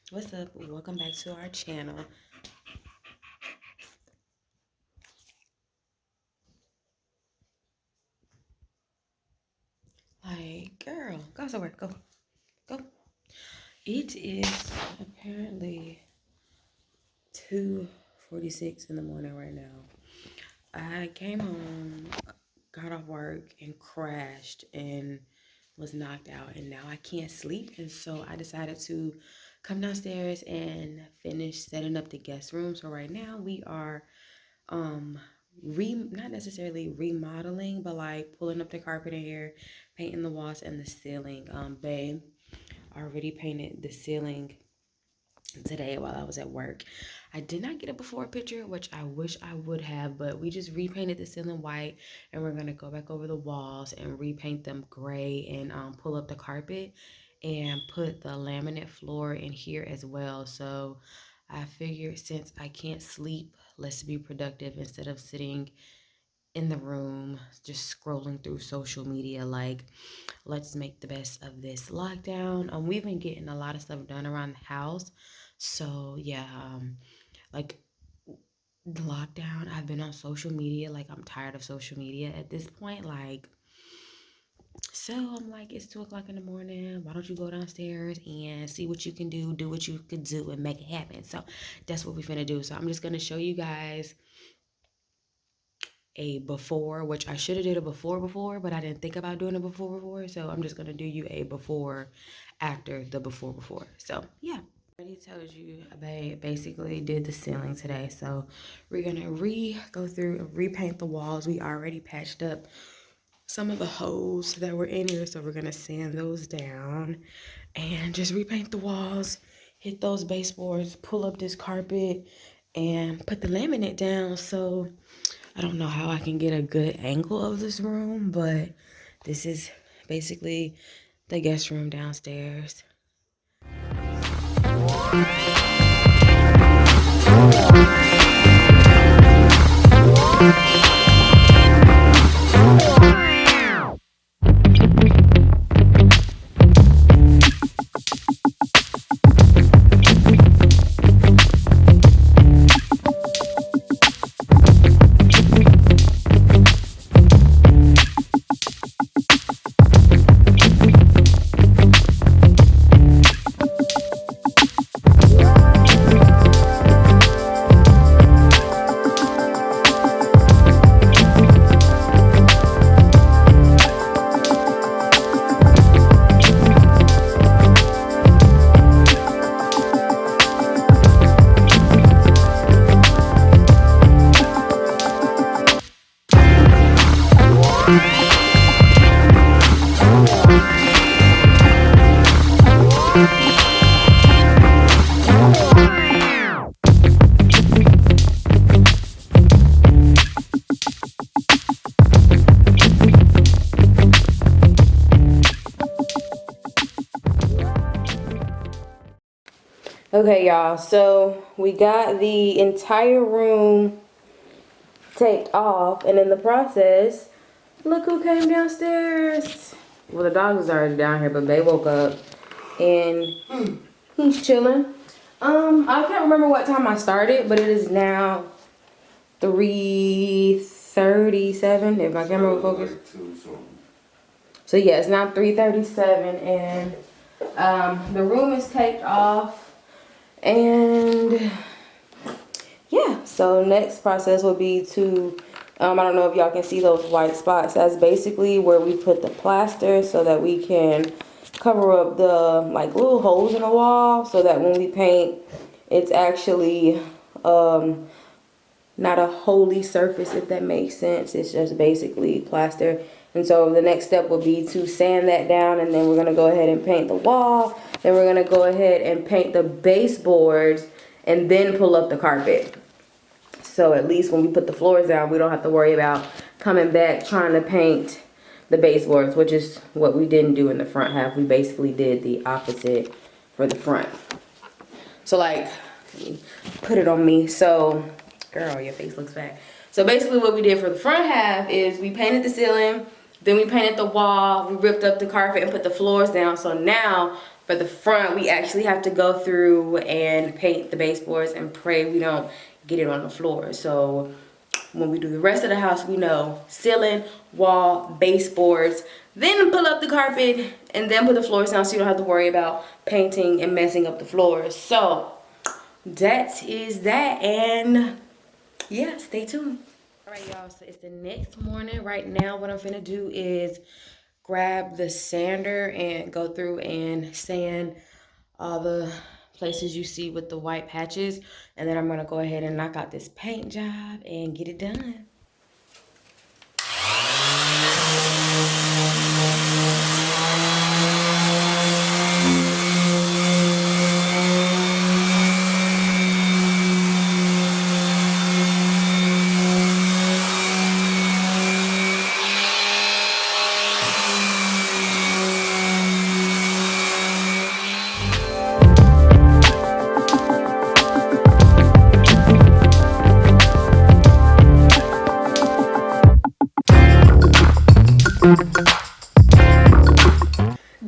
What's up? Welcome back to our channel. Like, girl, go somewhere. Go. Go. It is apparently 2:46 in the morning right now. I came home, got off work, and crashed and was knocked out, and now I can't sleep. And so I decided to come downstairs and finish setting up the guest room. So right now we are um not necessarily remodeling, but like pulling up the carpet in here, painting the walls and the ceiling. Babe already painted the ceiling today while I was at work. I did not get a before picture, which I wish I would have, but we just repainted the ceiling white, and we're gonna go back over the walls and repaint them gray, and pull up the carpet and put the laminate floor in here as well. So I figured, since I can't sleep, let's be productive instead of sitting in the room just scrolling through social media. Like, let's make the best of this lockdown. We've been getting a lot of stuff done around the house. So yeah, like, the lockdown, I've been on social media. Like, I'm tired of social media at this point. Like, so I'm like, it's 2 o'clock in the morning. Why don't you go downstairs and see what you can do what you could do, and make it happen? So that's what we're gonna do. So I'm just gonna show you guys a before, which I should have did a before, but I didn't think about doing a before. So I'm just gonna do you a before after the before. So yeah. I already told you I basically did the ceiling today. So we're gonna go through and repaint the walls. We already patched up some of the holes that were in here, so we're gonna sand those down and just repaint the walls, hit those baseboards, pull up this carpet, and put the laminate down. So I don't know how I can get a good angle of this room, but this is basically the guest room downstairs. Okay, y'all, so we got the entire room taped off, and in the process, look who came downstairs. Well, the dog was already down here, but Bay woke up and he's chilling. I can't remember what time I started, but it is now 3:37, if my camera will focus. So yeah, it's now 3:37, and the room is taped off. And yeah, so next process will be to, I don't know if y'all can see those white spots. That's basically where we put the plaster so that we can cover up the like little holes in the wall, so that when we paint, it's actually not a holy surface, if that makes sense. It's just basically plaster. And so the next step will be to sand that down, and then we're gonna go ahead and paint the wall. Then we're gonna go ahead and paint the baseboards, and then pull up the carpet. So at least when we put the floors down, we don't have to worry about coming back trying to paint the baseboards, which is what we didn't do in the front half. We basically did the opposite for the front. So like, put it on me. So, girl, your face looks fat. So basically what we did for the front half is we painted the ceiling, then we painted the wall, we ripped up the carpet and put the floors down. So now For the front, we actually have to go through and paint the baseboards and pray we don't get it on the floor. So when we do the rest of the house, we know ceiling, wall, baseboards, then pull up the carpet and then put the floors down so you don't have to worry about painting and messing up the floors. So that is that, and yeah, stay tuned. All right, y'all, so it's the next morning. Right now, what I'm finna do is grab the sander and go through and sand all the places you see with the white patches, and then I'm gonna go ahead and knock out this paint job and get it done.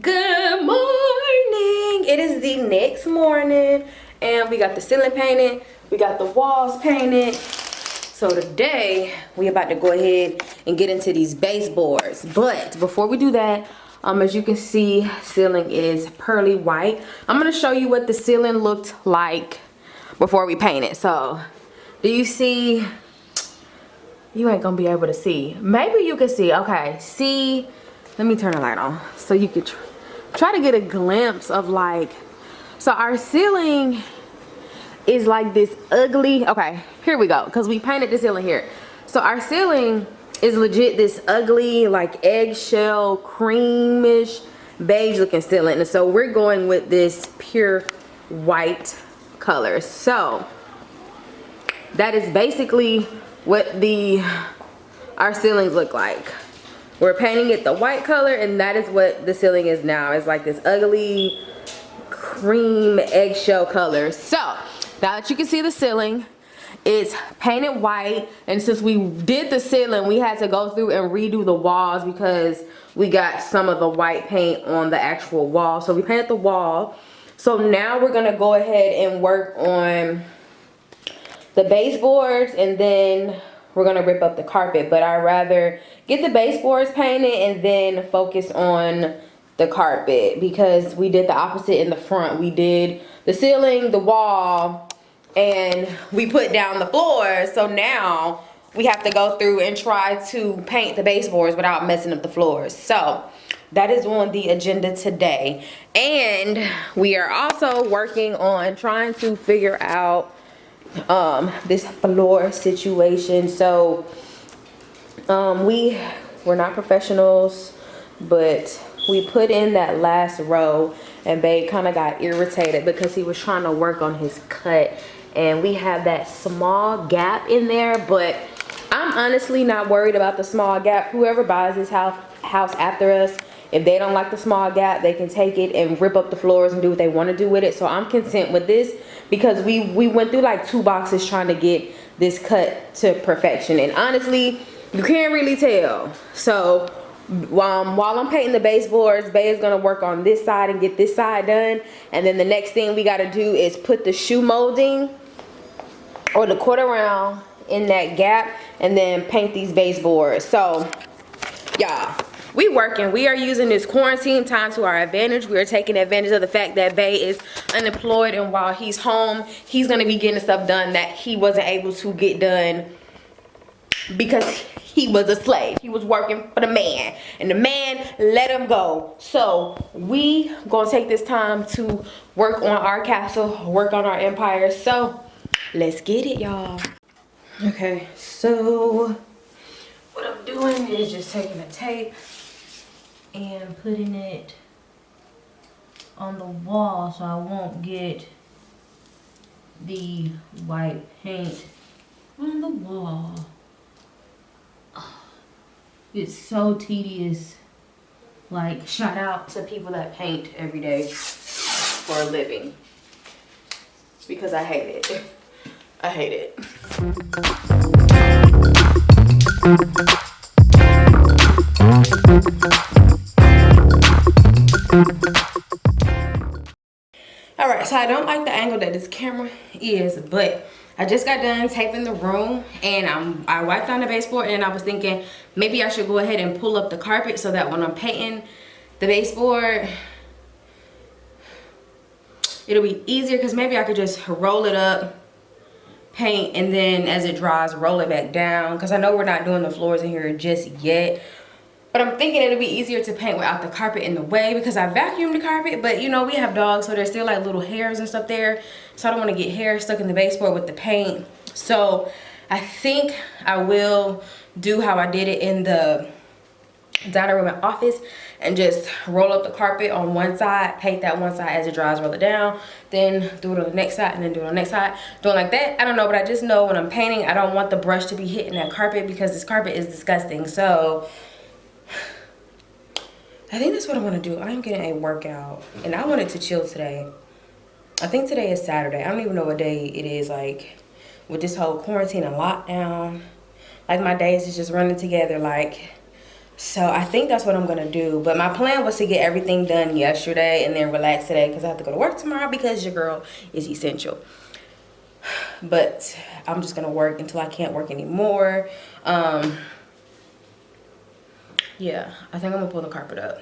Good morning. It is the next morning and we got the ceiling painted, we got the walls painted. So today we about to go ahead and get into these baseboards, but before we do that, as you can see, ceiling is pearly white. I'm gonna show you what the ceiling looked like before we paint it. So do you see? You ain't gonna be able to see. Maybe you can see. Okay, see, let me turn the light on so you could try to get a glimpse of like, so our ceiling is like this ugly, okay, here we go, because we painted the ceiling here. So our ceiling is legit this ugly, like eggshell, creamish, beige looking ceiling. And so we're going with this pure white color. So that is basically what our ceilings look like. We're painting it the white color, and that is what the ceiling is now. It's like this ugly cream eggshell color. So now that you can see the ceiling, it's painted white, and since we did the ceiling, we had to go through and redo the walls because we got some of the white paint on the actual wall. So we painted the wall. So now we're gonna go ahead and work on the baseboards, and then we're gonna rip up the carpet. But I'd rather get the baseboards painted and then focus on the carpet, because we did the opposite in the front. We did the ceiling, the wall, and we put down the floor. So now we have to go through and try to paint the baseboards without messing up the floors. So that is on the agenda today. And we are also working on trying to figure out this floor situation. So we're not professionals, but we put in that last row, and babe kind of got irritated because he was trying to work on his cut, and we have that small gap in there. But I'm honestly not worried about the small gap. Whoever buys this house after us, if they don't like the small gap, they can take it and rip up the floors and do what they want to do with it. So I'm content with this, because we went through like 2 boxes trying to get this cut to perfection, and honestly you can't really tell. So while I'm painting the baseboards, Bae is gonna work on this side and get this side done, and then the next thing we gotta do is put the shoe molding or the quarter round in that gap and then paint these baseboards. So y'all, we working. We are using this quarantine time to our advantage. We are taking advantage of the fact that Bae is unemployed, and while he's home, he's gonna be getting stuff done that he wasn't able to get done because he was a slave. He was working for the man, and the man let him go. So we gonna take this time to work on our castle, work on our empire. So let's get it, y'all. Okay, so what I'm doing is just taking a tape and putting it on the wall so I won't get the white paint on the wall. It's so tedious. Like, shout out to people that paint every day for a living, because I hate it. I hate it. All right, so I don't like the angle that this camera is, but I just got done taping the room, and I wiped down the baseboard, and I was thinking maybe I should go ahead and pull up the carpet so that when I'm painting the baseboard, it'll be easier, because maybe I could just roll it up, paint, and then as it dries, roll it back down, because I know we're not doing the floors in here just yet. But I'm thinking it'll be easier to paint without the carpet in the way, because I vacuumed the carpet, but you know, we have dogs, so there's still like little hairs and stuff there. So I don't want to get hair stuck in the baseboard with the paint. So I think I will do how I did it in the dining room and office, and just roll up the carpet on one side, paint that one side, as it dries, roll it down, then do it on the next side, and then do it on the next side. Doing like that, I don't know, but I just know when I'm painting, I don't want the brush to be hitting that carpet, because this carpet is disgusting. So I think that's what I'm gonna do. I'm getting a workout, and I wanted to chill today. I think today is Saturday. I don't even know what day it is, like, with this whole quarantine and lockdown. Like, my days is just running together, like, so I think that's what I'm gonna do. But my plan was to get everything done yesterday and then relax today, because I have to go to work tomorrow, because your girl is essential. But I'm just gonna work until I can't work anymore. Yeah, I think I'm gonna pull the carpet up.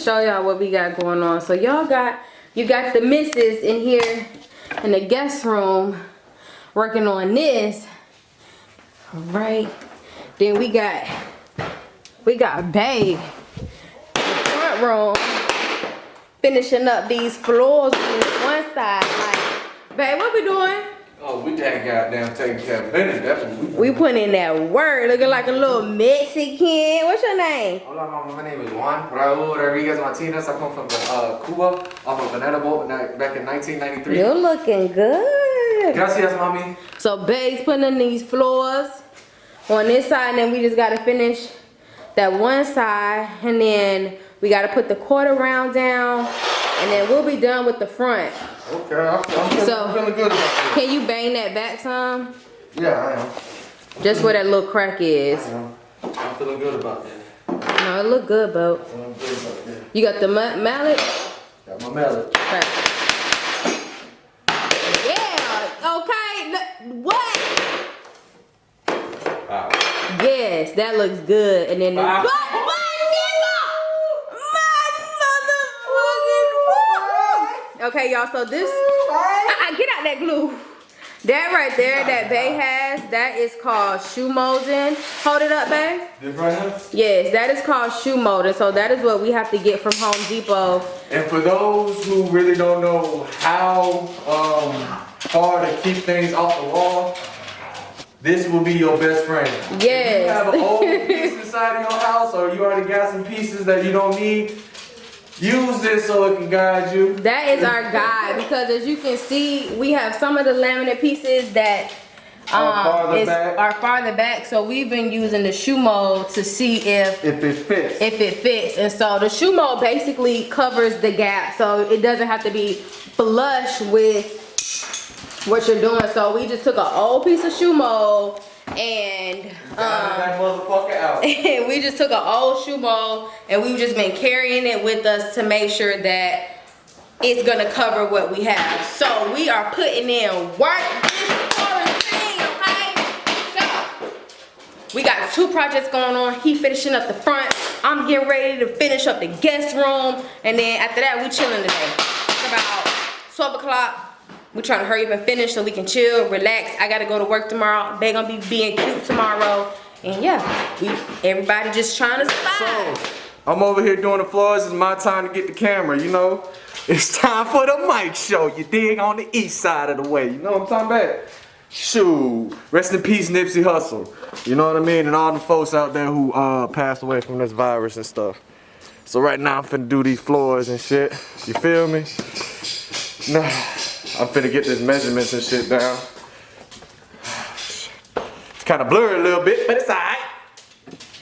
Show y'all what we got going on. So you got the missus in here in the guest room working on this. All right, then we got Babe in the front room finishing up these floors on this one side. Like, Babe, what we doing? Oh, we that goddamn taking care of business. That's what we put in that work, looking like a little Mexican. What's your name? Hola, mama. My name is Juan Raul Rodriguez Martinez. I come from Cuba, off of Banana Boat back in 1993. You're looking good. Gracias, mommy. So Babe's putting in these floors on this side, and then we just gotta finish that one side, and then we gotta put the quarter round down, and then we'll be done with the front. Okay, I'm feeling good about this. Can you bang that back some? Yeah, I am. Just where that little crack is. I am. I'm feeling good about this. No, it look good, Bo. I'm feeling good about this. You got the mallet? Got my mallet. Okay. Yeah, okay. What? Wow. Yes, that looks good. And then the Wow. Okay, y'all, so this, get out that glue. That right there that Bae has, that is called shoe molding. Hold it up, Bae. This right here? Yes, that is called shoe molding. So that is what we have to get from Home Depot. And for those who really don't know how hard to keep things off the wall, this will be your best friend. Yes. If you have an old piece inside of your house, or you already got some pieces that you don't need, use this so it can guide you. That is our guide, because as you can see, we have some of the laminate pieces that are farther back. So we've been using the shoe mold to see if it fits. And so the shoe mold basically covers the gap, so it doesn't have to be flush with what you're doing. So we just took an old piece of shoe mold and that motherfucker out. we just took an old shoe mold, and we've just been carrying it with us to make sure that it's gonna cover what we have. So we are putting in work this quarantine, okay? So We got 2 projects going on. He finishing up the front. I'm getting ready to finish up the guest room. And then after that, we chilling today. It's about 12 o'clock. We trying to hurry up and finish so we can chill, relax. I gotta go to work tomorrow. They gonna be being cute tomorrow. And yeah, everybody just trying to survive. So, I'm over here doing the floors. It's my time to get the camera, you know. It's time for the mic show. You dig, on the east side of the way. You know what I'm talking about? Shoot. Rest in peace, Nipsey Hussle. You know what I mean? And all the folks out there who passed away from this virus and stuff. So right now I'm finna do these floors and shit. You feel me? Nah, I'm finna get this measurements and shit down. It's kinda blurry a little bit, but it's alright.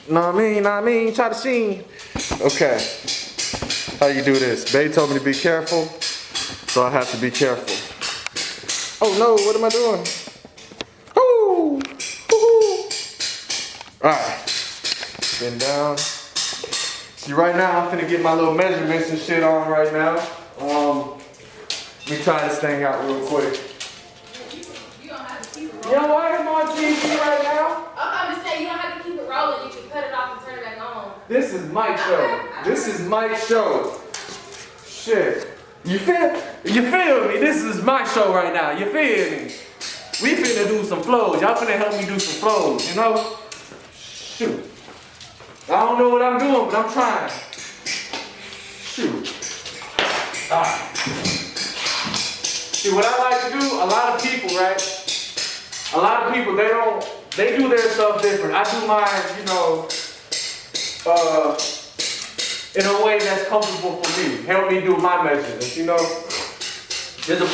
Know what I mean? Try to sheen. Okay. How you do this? Bae told me to be careful, so I have to be careful. Oh no, what am I doing? Woo! Woo! Alright. Bend down. See, right now I'm finna get my little measurements and shit on right now. Let me try this thing out real quick. You don't have to keep it rolling. You know what? I'm on TV right now. I'm just saying, you don't have to keep it rolling. You can cut it off and turn it back on. This is Mike's show. This is Mike's show. Shit. You feel me? This is my show right now. You feel me? We finna do some flows. Y'all finna help me do some flows, you know? Shoot. I don't know what I'm doing, but I'm trying. Shoot. Alright. See, what I like to do, a lot of people, right? A lot of people, they do their stuff different. I do mine, you know, in a way that's comfortable for me. Help me do my measurements, you know? There's a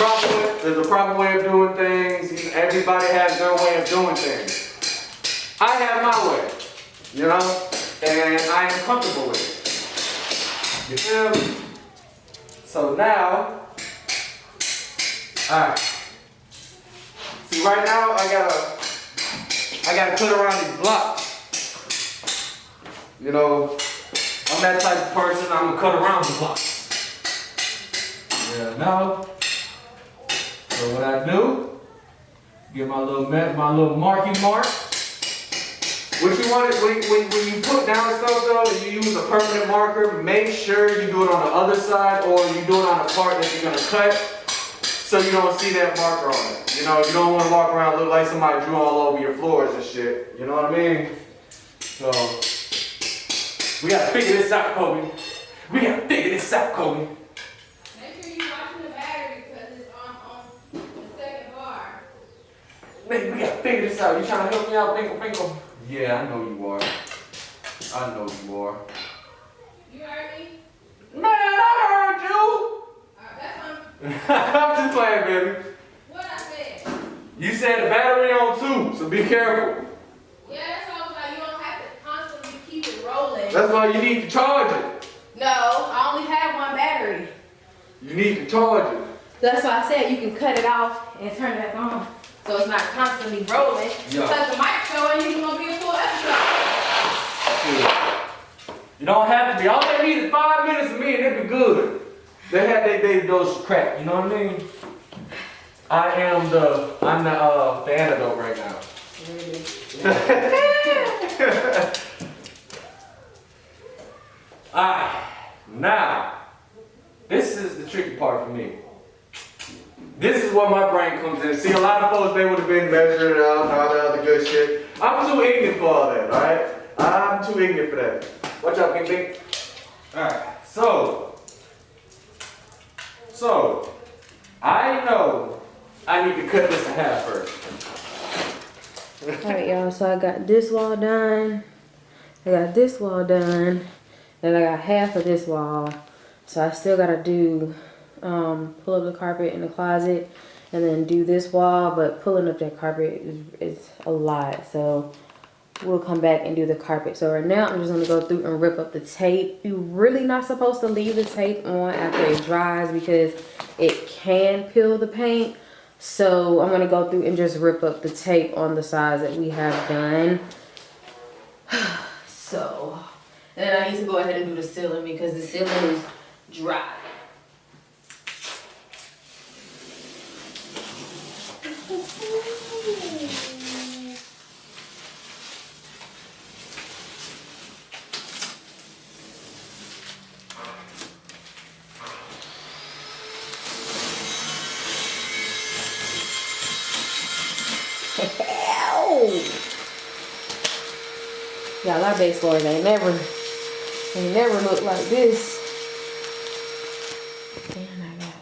proper way of doing things. Everybody has their way of doing things. I have my way, you know? And I am comfortable with it. You feel me? So now, alright. See, right now I gotta cut around these blocks. You know, I'm that type of person, I'm gonna cut around the blocks. Yeah, no. So what I do, get my little marking mark. What you want is, when you put down stuff though, and you use a permanent marker, make sure you do it on the other side or you do it on the part that you're gonna cut so you don't see that marker on it. You know, you don't want to walk around look like somebody drew all over your floors and shit. You know what I mean? So, we gotta figure this out, Kobe. We gotta figure this out, Kobe. Make sure you're watching the battery because it's on the second bar. Man, we gotta figure this out. You trying to help me out, Binkle? Yeah, I know you are. I know you are. You heard me? Man, I heard you! That's fine. I'm just playing, baby. What I said. You said the battery on too, so be careful. Yeah, that's all about you don't have to constantly keep it rolling. That's why you need to charge it. No, I only have one battery. You need to charge it. That's why I said you can cut it off and turn it back on. So it's not constantly rolling. Yeah. Because the mic show ain't even gonna be a full episode. You don't have to be. All they need is 5 minutes of me and it'd be good. They had their dose of crack, you know what I mean? I'm the antidote right now. Alright, now, this is the tricky part for me. This is where my brain comes in. See, a lot of folks, they would have been measured out and all that other good shit. I'm too ignorant for all that, alright? I'm too ignorant for that. Watch out, Pink Pink. Alright, so, I know I need to cut this in half first. Alright, y'all, so I got this wall done. I got this wall done. Then I got half of this wall. So I still gotta do, pull up the carpet in the closet and then do this wall, but pulling up that carpet is a lot. So we'll come back and do the carpet. So right now I'm just gonna go through and rip up the tape. You're really not supposed to leave the tape on after it dries because it can peel the paint. So I'm gonna go through and just rip up the tape on the sides that we have done. So, and then I need to go ahead and do the ceiling because the ceiling is dry. Y'all, our base floors ain't never looked like this. And I got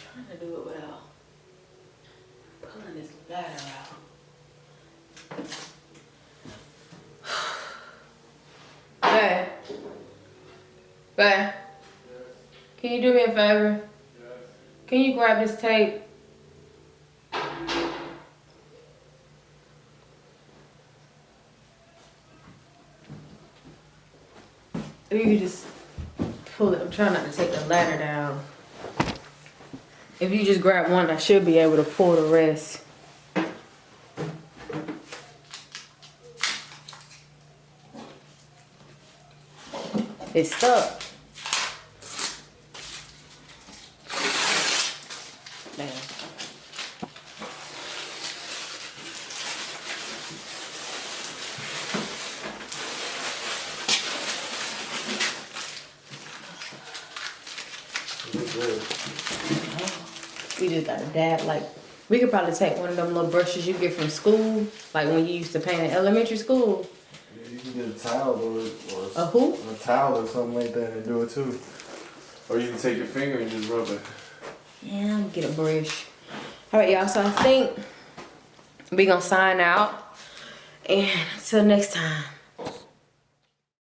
trying to do it without pulling this ladder out. Hey. Hey. Can you do me a favor? Can you grab this tape? If you could just pull it. I'm trying not to take the ladder down. If you just grab one, I should be able to pull the rest. It's stuck. Damn. We just got a dab. Like, we could probably take one of them little brushes you get from school, like when you used to paint in elementary school. Yeah, you can get a towel or A who? a towel or something like that and do it too. Or you can take your finger and just rub it. Yeah, I'm gonna get a brush. All right, y'all. So I think we gonna sign out, and until next time.